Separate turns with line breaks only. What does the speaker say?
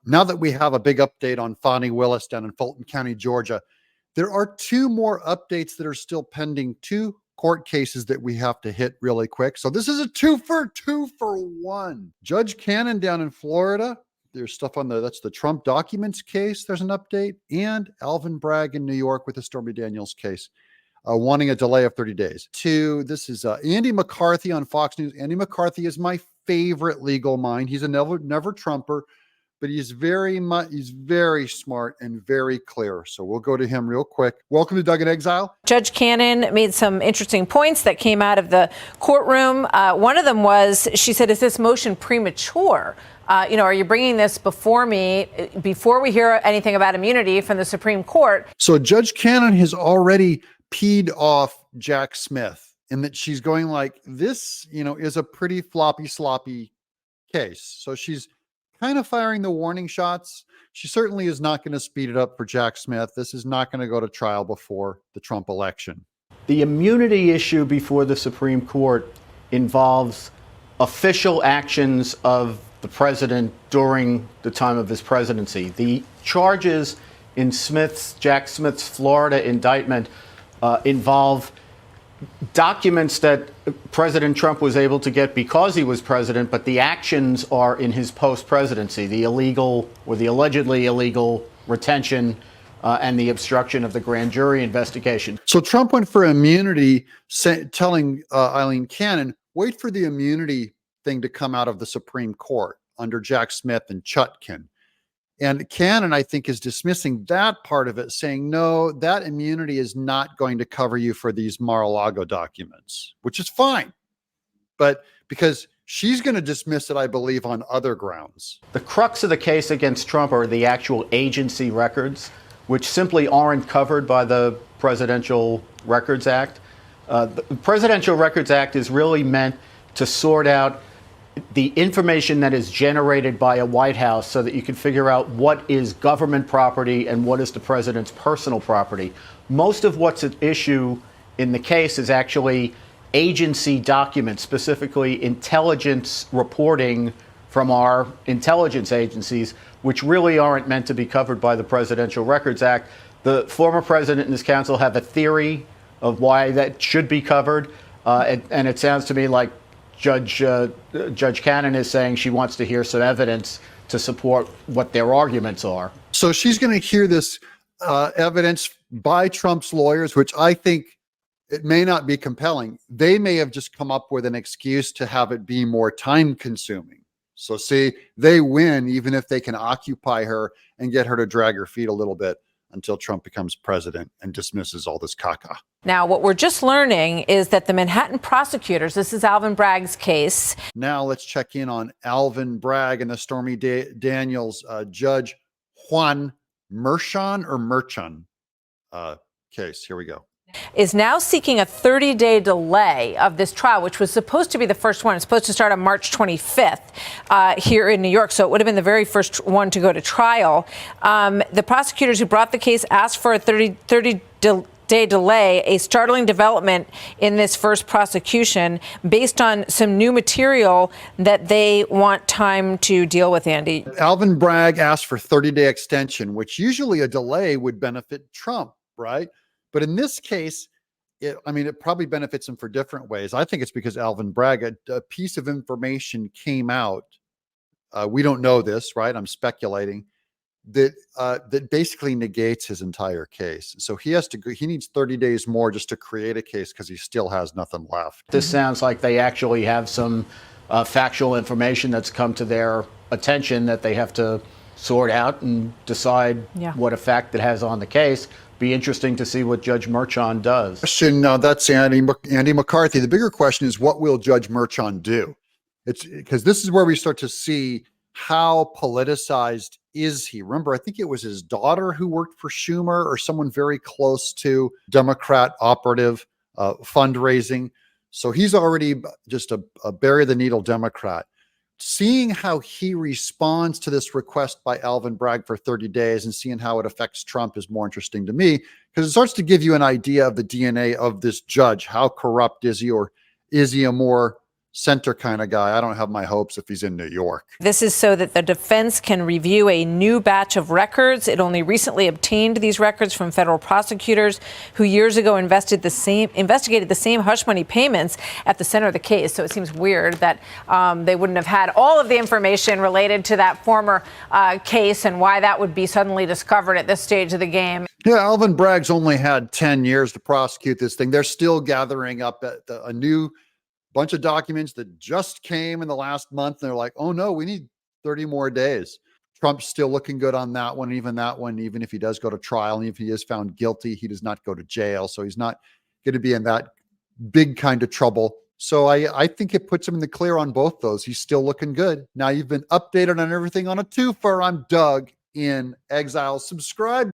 now that we have a big update on Fonnie Willis down in Fulton County, Georgia, there are two more updates that are still pending, two court cases that we have to hit really quick. So this is a two for one. Judge Cannon down in Florida, there's stuff on that's the Trump documents case. There's an update, and Alvin Bragg in New York with the Stormy Daniels case, wanting a delay of 30 days. This is Andy McCarthy on Fox News. Andy McCarthy is my favorite legal mind. He's a never Trumper, but he's very smart and very clear. So we'll go to him real quick. Welcome to Doug in Exile.
Judge Cannon made some interesting points that came out of the courtroom. One of them was, she said, is this motion premature? Are you bringing this before me, before we hear anything about immunity from the Supreme Court?
So Judge Cannon has already peed off Jack Smith in that she's going like, this, is a pretty sloppy case. So she's kind of firing the warning shots. She certainly is not going to speed it up for Jack Smith. This is not going to go to trial before the Trump election.
The immunity issue before the Supreme Court involves official actions of the president during the time of his presidency. The charges in Jack Smith's Florida indictment involve documents that President Trump was able to get because he was president, but the actions are in his post-presidency, the illegal or the allegedly illegal retention and the obstruction of the grand jury investigation.
So Trump went for immunity, telling Eileen Cannon, wait for the immunity thing to come out of the Supreme Court under Jack Smith and Chutkan. And Cannon, I think, is dismissing that part of it, saying, no, that immunity is not going to cover you for these Mar-a-Lago documents, which is fine. But because she's going to dismiss it, I believe, on other grounds.
The crux of the case against Trump are the actual agency records, which simply aren't covered by the Presidential Records Act. The Presidential Records Act is really meant to sort out the information that is generated by a White House so that you can figure out what is government property and what is the president's personal property. Most of what's at issue in the case is actually agency documents, specifically intelligence reporting from our intelligence agencies, which really aren't meant to be covered by the Presidential Records Act. The former president and his counsel have a theory of why that should be covered, and it sounds to me like Judge Cannon is saying she wants to hear some evidence to support what their arguments are.
So she's going to hear this evidence by Trump's lawyers, which I think it may not be compelling. They may have just come up with an excuse to have it be more time consuming. So see, they win even if they can occupy her and get her to drag her feet a little bit until Trump becomes president and dismisses all this caca.
Now, what we're just learning is that the Manhattan prosecutors, this is Alvin Bragg's case.
Now let's check in on Alvin Bragg and the Stormy Daniels Judge Juan Merchan case. Here we go.
Is now seeking a 30-day delay of this trial, which was supposed to be the first one. It's supposed to start on March 25th here in New York. So it would have been the very first one to go to trial. The prosecutors who brought the case asked for a 30-day delay, a startling development in this first prosecution based on some new material that they want time to deal with, Andy.
Alvin Bragg asked for 30-day extension, which usually a delay would benefit Trump, right? But in this case, it probably benefits him for different ways. I think it's because Alvin Bragg, a piece of information came out. We don't know this, right? I'm speculating that basically negates his entire case. So he needs 30 days more just to create a case because he still has nothing left.
This sounds like they actually have some factual information that's come to their attention that they have to sort out and decide what effect it has on the case. Be interesting to see what Judge Merchan does.
That's Andy McCarthy. The bigger question is, what will Judge Merchan do? It's because this is where we start to see how politicized is he. Remember, I think it was his daughter who worked for Schumer or someone very close to Democrat operative fundraising. So he's already just a bury the needle Democrat. Seeing how he responds to this request by Alvin Bragg for 30 days and seeing how it affects Trump is more interesting to me, because it starts to give you an idea of the DNA of this judge. How corrupt is he, or is he a more center kind of guy. I don't have my hopes if he's in New York.
This is so that the defense can review a new batch of records. It only recently obtained these records from federal prosecutors who years ago investigated the same hush money payments at the center of the case. So it seems weird that they wouldn't have had all of the information related to that former case and why that would be suddenly discovered at this stage of the game.
Yeah, Alvin Bragg's only had 10 years to prosecute this thing. They're still gathering up a new bunch of documents that just came in the last month. They're like, oh no, we need 30 more days. Trump's still looking good on that one. Even if he does go to trial and if he is found guilty, he does not go to jail. So he's not going to be in that big kind of trouble. So I think it puts him in the clear on both those. He's still looking good. Now you've been updated on everything on a twofer. I'm Doug in Exile. Subscribe.